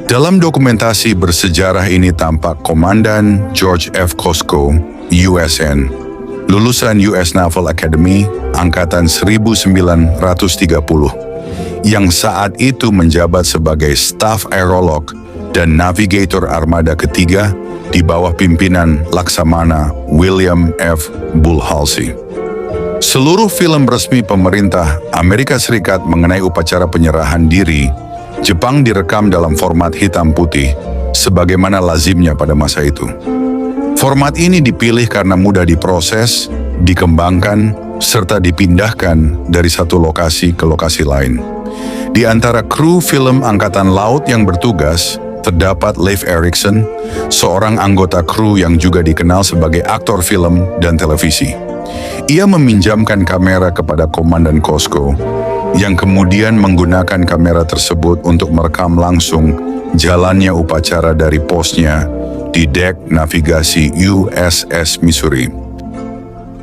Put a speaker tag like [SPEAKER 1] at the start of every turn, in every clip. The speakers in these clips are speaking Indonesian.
[SPEAKER 1] Dalam dokumentasi bersejarah ini tampak Komandan George F. Cosco, USN, lulusan US Naval Academy Angkatan 1930, yang saat itu menjabat sebagai staf aerolog dan navigator armada ketiga di bawah pimpinan Laksamana William F. Bull Halsey. Seluruh film resmi pemerintah Amerika Serikat mengenai upacara penyerahan diri Jepang direkam dalam format hitam putih, sebagaimana lazimnya pada masa itu. Format ini dipilih karena mudah diproses, dikembangkan, serta dipindahkan dari satu lokasi ke lokasi lain. Di antara kru film Angkatan Laut yang bertugas, terdapat Leif Erikson, seorang anggota kru yang juga dikenal sebagai aktor film dan televisi. Ia meminjamkan kamera kepada Komandan Cosco, yang kemudian menggunakan kamera tersebut untuk merekam langsung jalannya upacara dari posnya di dek navigasi USS Missouri.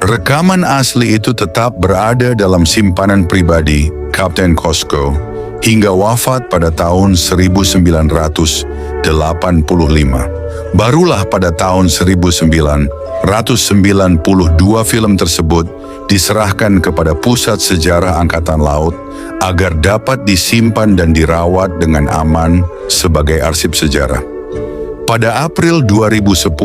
[SPEAKER 1] Rekaman asli itu tetap berada dalam simpanan pribadi Kapten Cosco hingga wafat pada tahun 1985. Barulah pada tahun 1992 film tersebut diserahkan kepada Pusat Sejarah Angkatan Laut agar dapat disimpan dan dirawat dengan aman sebagai arsip sejarah. Pada April 2010,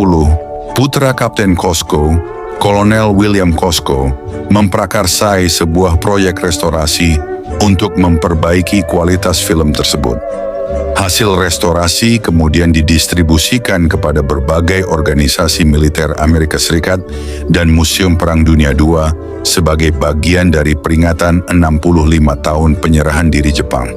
[SPEAKER 1] putra Kapten Cosco, Kolonel William Cosco, memprakarsai sebuah proyek restorasi untuk memperbaiki kualitas film tersebut. Hasil restorasi kemudian didistribusikan kepada berbagai organisasi militer Amerika Serikat dan Museum Perang Dunia II sebagai bagian dari peringatan 65 tahun penyerahan diri Jepang.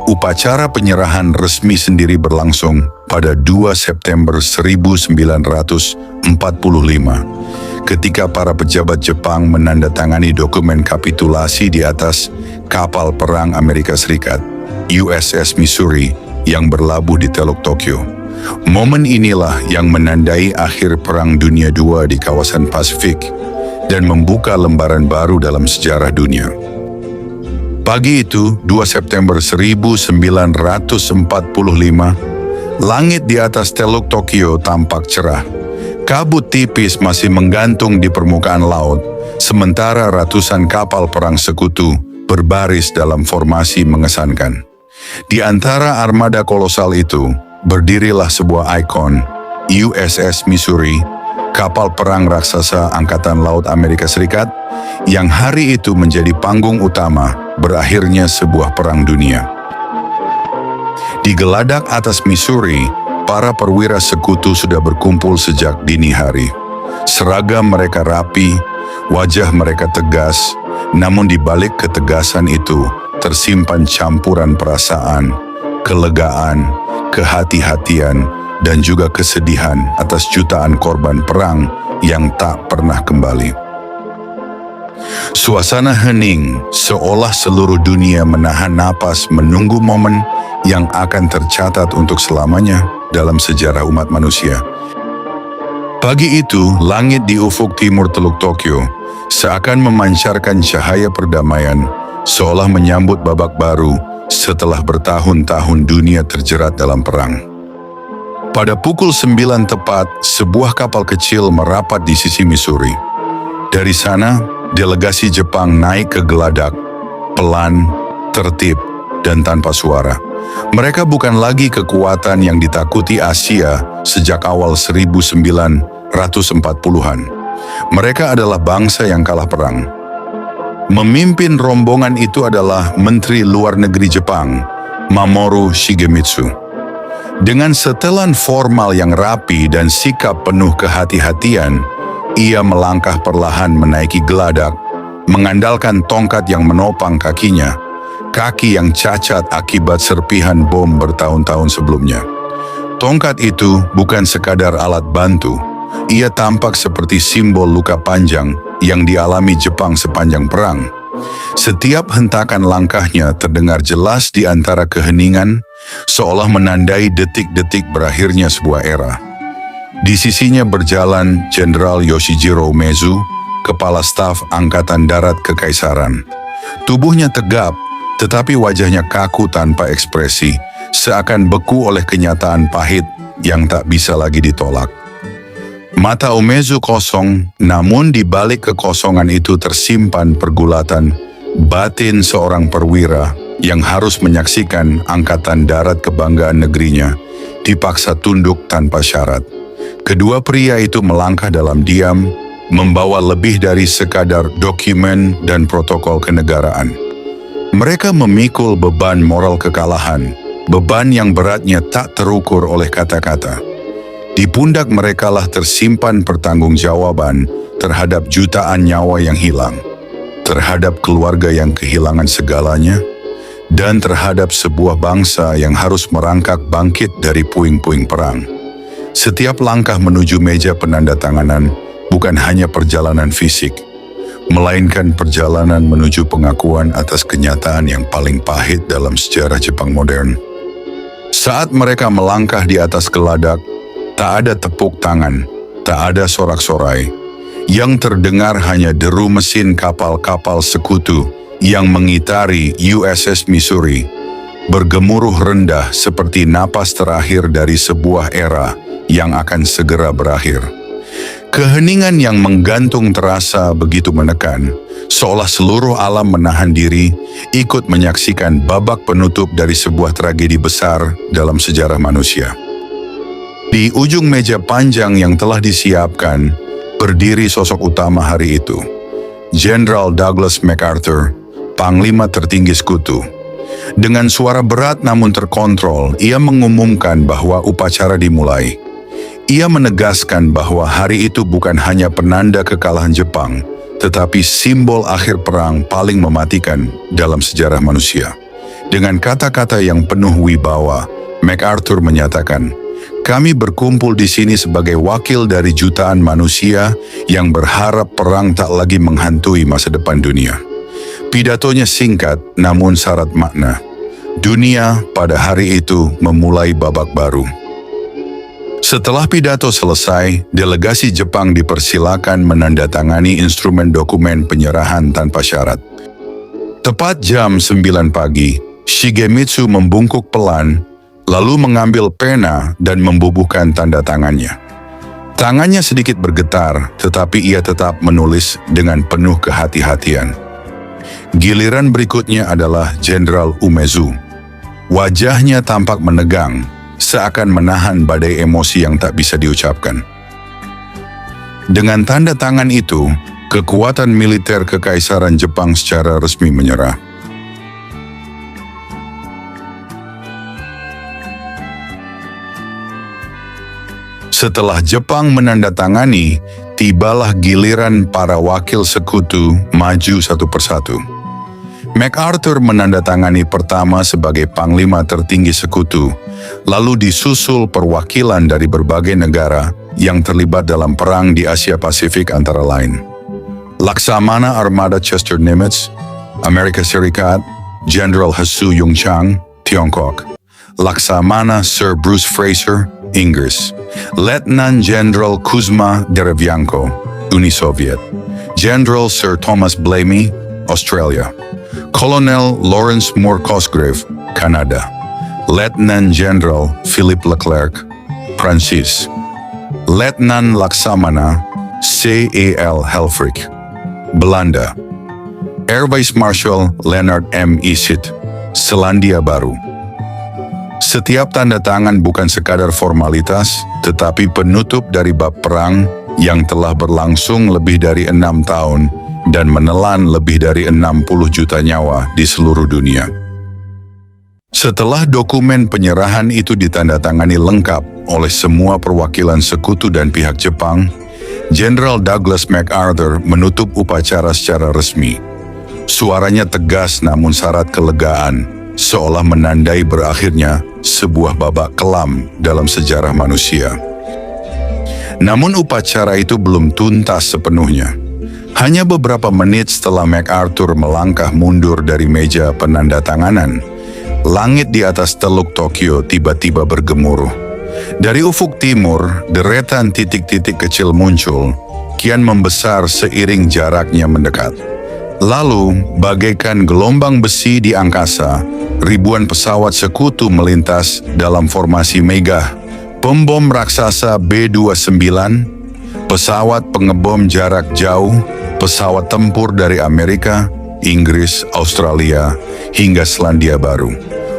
[SPEAKER 1] Upacara penyerahan resmi sendiri berlangsung pada 2 September 1945, ketika para pejabat Jepang menandatangani dokumen kapitulasi di atas kapal perang Amerika Serikat, USS Missouri, yang berlabuh di Teluk Tokyo. Momen inilah yang menandai akhir Perang Dunia II di kawasan Pasifik dan membuka lembaran baru dalam sejarah dunia. Pagi itu, 2 September 1945, langit di atas Teluk Tokyo tampak cerah. Kabut tipis masih menggantung di permukaan laut, sementara ratusan kapal perang sekutu berbaris dalam formasi mengesankan. Di antara armada kolosal itu, berdirilah sebuah ikon, USS Missouri, kapal perang raksasa Angkatan Laut Amerika Serikat, yang hari itu menjadi panggung utama berakhirnya sebuah perang dunia. Di geladak atas Missouri, para perwira sekutu sudah berkumpul sejak dini hari. Seragam mereka rapi, wajah mereka tegas, namun di balik ketegasan itu tersimpan campuran perasaan, kelegaan, kehati-hatian, dan juga kesedihan atas jutaan korban perang yang tak pernah kembali. Suasana hening, seolah seluruh dunia menahan napas menunggu momen yang akan tercatat untuk selamanya dalam sejarah umat manusia. Pagi itu, langit di ufuk timur Teluk Tokyo seakan memancarkan cahaya perdamaian, seolah menyambut babak baru setelah bertahun-tahun dunia terjerat dalam perang. Pada pukul 9 tepat, sebuah kapal kecil merapat di sisi Missouri. Dari sana, delegasi Jepang naik ke geladak, pelan, tertib, dan tanpa suara. Mereka bukan lagi kekuatan yang ditakuti Asia sejak awal 1940-an. Mereka adalah bangsa yang kalah perang. Memimpin rombongan itu adalah Menteri Luar Negeri Jepang, Mamoru Shigemitsu. Dengan setelan formal yang rapi dan sikap penuh kehati-hatian, ia melangkah perlahan menaiki geladak, mengandalkan tongkat yang menopang kakinya, kaki yang cacat akibat serpihan bom bertahun-tahun sebelumnya. Tongkat itu bukan sekadar alat bantu, ia tampak seperti simbol luka panjang yang dialami Jepang sepanjang perang. Setiap hentakan langkahnya terdengar jelas di antara keheningan, seolah menandai detik-detik berakhirnya sebuah era. Di sisinya berjalan Jenderal Yoshijiro Mezu, Kepala Staf Angkatan Darat Kekaisaran. Tubuhnya tegap, tetapi wajahnya kaku tanpa ekspresi, seakan beku oleh kenyataan pahit yang tak bisa lagi ditolak. Mata Umezu kosong, namun di balik kekosongan itu tersimpan pergulatan batin seorang perwira yang harus menyaksikan angkatan darat kebanggaan negerinya dipaksa tunduk tanpa syarat. Kedua pria itu melangkah dalam diam, membawa lebih dari sekadar dokumen dan protokol kenegaraan. Mereka memikul beban moral kekalahan, beban yang beratnya tak terukur oleh kata-kata. Di pundak merekalah tersimpan pertanggungjawaban terhadap jutaan nyawa yang hilang, terhadap keluarga yang kehilangan segalanya, dan terhadap sebuah bangsa yang harus merangkak bangkit dari puing-puing perang. Setiap langkah menuju meja penandatanganan bukan hanya perjalanan fisik, melainkan perjalanan menuju pengakuan atas kenyataan yang paling pahit dalam sejarah Jepang modern. Saat mereka melangkah di atas geladak, tak ada tepuk tangan, tak ada sorak-sorai. Yang terdengar hanya deru mesin kapal-kapal sekutu yang mengitari USS Missouri, bergemuruh rendah seperti napas terakhir dari sebuah era yang akan segera berakhir. Keheningan yang menggantung terasa begitu menekan, seolah seluruh alam menahan diri, ikut menyaksikan babak penutup dari sebuah tragedi besar dalam sejarah manusia. Di ujung meja panjang yang telah disiapkan, berdiri sosok utama hari itu, Jenderal Douglas MacArthur, Panglima tertinggi sekutu. Dengan suara berat namun terkontrol, ia mengumumkan bahwa upacara dimulai. Ia menegaskan bahwa hari itu bukan hanya penanda kekalahan Jepang, tetapi simbol akhir perang paling mematikan dalam sejarah manusia. Dengan kata-kata yang penuh wibawa, MacArthur menyatakan, "Kami berkumpul di sini sebagai wakil dari jutaan manusia yang berharap perang tak lagi menghantui masa depan dunia." Pidatonya singkat namun syarat makna. Dunia pada hari itu memulai babak baru. Setelah pidato selesai, delegasi Jepang dipersilakan menandatangani instrumen dokumen penyerahan tanpa syarat. Tepat jam 9 pagi, Shigemitsu membungkuk pelan, lalu mengambil pena dan membubuhkan tanda tangannya. Tangannya sedikit bergetar, tetapi ia tetap menulis dengan penuh kehati-hatian. Giliran berikutnya adalah Jenderal Umezu. Wajahnya tampak menegang, seakan menahan badai emosi yang tak bisa diucapkan. Dengan tanda tangan itu, kekuatan militer Kekaisaran Jepang secara resmi menyerah. Setelah Jepang menandatangani, tibalah giliran para wakil sekutu maju satu persatu. MacArthur menandatangani pertama sebagai Panglima tertinggi sekutu, lalu disusul perwakilan dari berbagai negara yang terlibat dalam perang di Asia Pasifik antara lain. Laksamana Armada Chester Nimitz, Amerika Serikat, Jenderal Hasu Yongchang, Tiongkok. Laksamana Sir Bruce Fraser, Inggris. Letnan Jenderal Kuzma Derevianko, Uni Soviet. Jenderal Sir Thomas Blamey, Australia. Kolonel Lawrence Moore Cosgrave, Kanada. Letnan Jenderal Philippe Leclerc, Prancis. Letnan Laksamana C.A.L. Helfrich, Belanda. Air Vice Marshal Leonard M. Isit, Selandia Baru. Setiap tanda tangan bukan sekadar formalitas, tetapi penutup dari bab perang yang telah berlangsung lebih dari 6 tahun dan menelan lebih dari 60 juta nyawa di seluruh dunia. Setelah dokumen penyerahan itu ditandatangani lengkap oleh semua perwakilan sekutu dan pihak Jepang, Jenderal Douglas MacArthur menutup upacara secara resmi. Suaranya tegas namun syarat kelegaan, seolah menandai berakhirnya sebuah babak kelam dalam sejarah manusia. Namun upacara itu belum tuntas sepenuhnya. Hanya beberapa menit setelah MacArthur melangkah mundur dari meja penandatanganan, langit di atas Teluk Tokyo tiba-tiba bergemuruh. Dari ufuk timur, deretan titik-titik kecil muncul, kian membesar seiring jaraknya mendekat. Lalu, bagaikan gelombang besi di angkasa, Ribuan pesawat sekutu melintas dalam formasi megah. Pembom raksasa B-29, pesawat pengebom jarak jauh, pesawat tempur dari Amerika, Inggris, Australia, hingga Selandia Baru.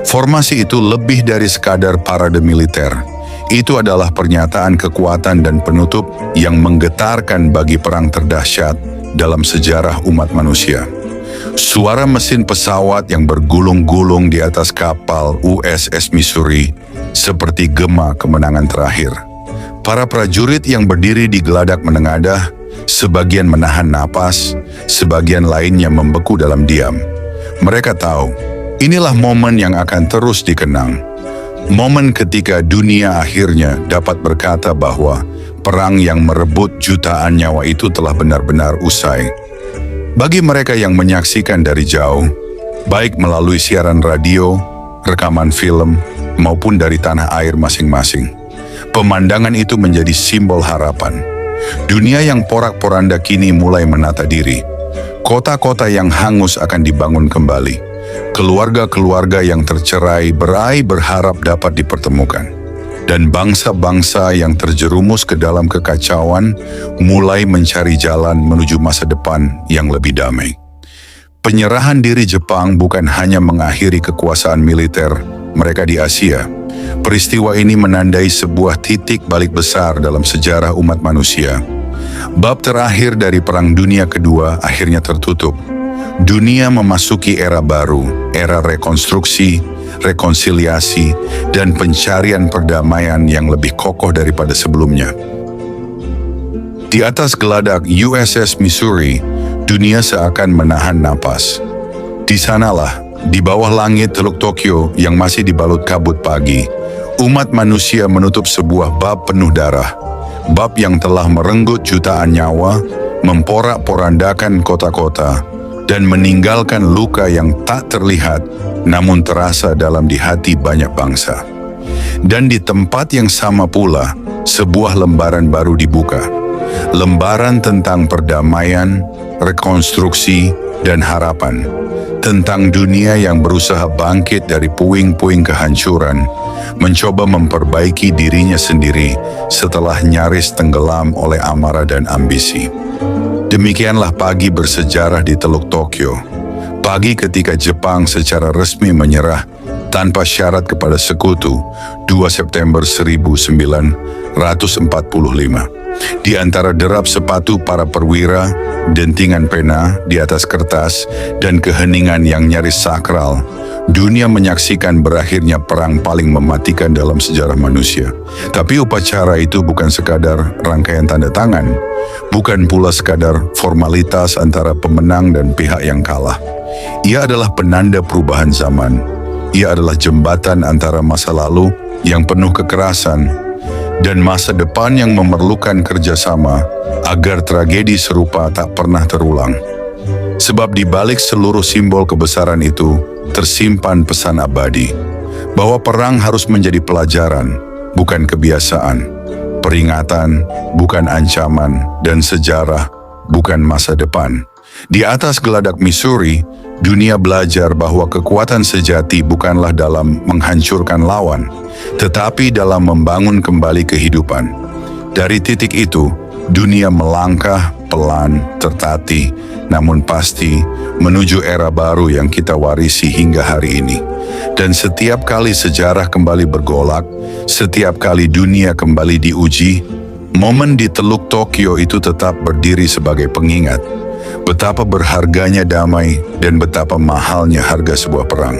[SPEAKER 1] Formasi itu lebih dari sekadar parade militer. Itu adalah pernyataan kekuatan dan penutup yang menggetarkan bagi perang terdahsyat dalam sejarah umat manusia. Suara mesin pesawat yang bergulung-gulung di atas kapal USS Missouri seperti gema kemenangan terakhir. Para prajurit yang berdiri di geladak menengadah, sebagian menahan napas, sebagian lainnya membeku dalam diam. Mereka tahu, inilah momen yang akan terus dikenang. Momen ketika dunia akhirnya dapat berkata bahwa perang yang merebut jutaan nyawa itu telah benar-benar usai. Bagi mereka yang menyaksikan dari jauh, baik melalui siaran radio, rekaman film, maupun dari tanah air masing-masing, pemandangan itu menjadi simbol harapan. Dunia yang porak-poranda kini mulai menata diri. Kota-kota yang hangus akan dibangun kembali. Keluarga-keluarga yang tercerai berai berharap dapat dipertemukan. Dan bangsa-bangsa yang terjerumus ke dalam kekacauan mulai mencari jalan menuju masa depan yang lebih damai. Penyerahan diri Jepang bukan hanya mengakhiri kekuasaan militer mereka di Asia. Peristiwa ini menandai sebuah titik balik besar dalam sejarah umat manusia. Bab terakhir dari Perang Dunia Kedua akhirnya tertutup. Dunia memasuki era baru, era rekonstruksi, rekonsiliasi, dan pencarian perdamaian yang lebih kokoh daripada sebelumnya. Di atas geladak USS Missouri, dunia seakan menahan napas. Di sanalah, di bawah langit Teluk Tokyo yang masih dibalut kabut pagi, umat manusia menutup sebuah bab penuh darah. Bab yang telah merenggut jutaan nyawa, memporak-porandakan kota-kota, dan meninggalkan luka yang tak terlihat namun terasa dalam di hati banyak bangsa. Dan di tempat yang sama pula, sebuah lembaran baru dibuka. Lembaran tentang perdamaian, rekonstruksi, dan harapan. Tentang dunia yang berusaha bangkit dari puing-puing kehancuran, mencoba memperbaiki dirinya sendiri setelah nyaris tenggelam oleh amarah dan ambisi. Demikianlah pagi bersejarah di Teluk Tokyo. Pagi ketika Jepang secara resmi menyerah tanpa syarat kepada sekutu 2 September 1945. Di antara derap sepatu para perwira, dentingan pena di atas kertas, dan keheningan yang nyaris sakral, dunia menyaksikan berakhirnya perang paling mematikan dalam sejarah manusia. Tapi upacara itu bukan sekadar rangkaian tanda tangan, bukan pula sekadar formalitas antara pemenang dan pihak yang kalah. Ia adalah penanda perubahan zaman. Ia adalah jembatan antara masa lalu yang penuh kekerasan dan masa depan yang memerlukan kerjasama agar tragedi serupa tak pernah terulang. Sebab di balik seluruh simbol kebesaran itu tersimpan pesan abadi, bahwa perang harus menjadi pelajaran, bukan kebiasaan, peringatan, bukan ancaman, dan sejarah, bukan masa depan. Di atas geladak Missouri, dunia belajar bahwa kekuatan sejati bukanlah dalam menghancurkan lawan, tetapi dalam membangun kembali kehidupan. Dari titik itu, dunia melangkah pelan, tertatih, namun pasti menuju era baru yang kita warisi hingga hari ini. Dan setiap kali sejarah kembali bergolak, setiap kali dunia kembali diuji, momen di Teluk Tokyo itu tetap berdiri sebagai pengingat betapa berharganya damai dan betapa mahalnya harga sebuah perang.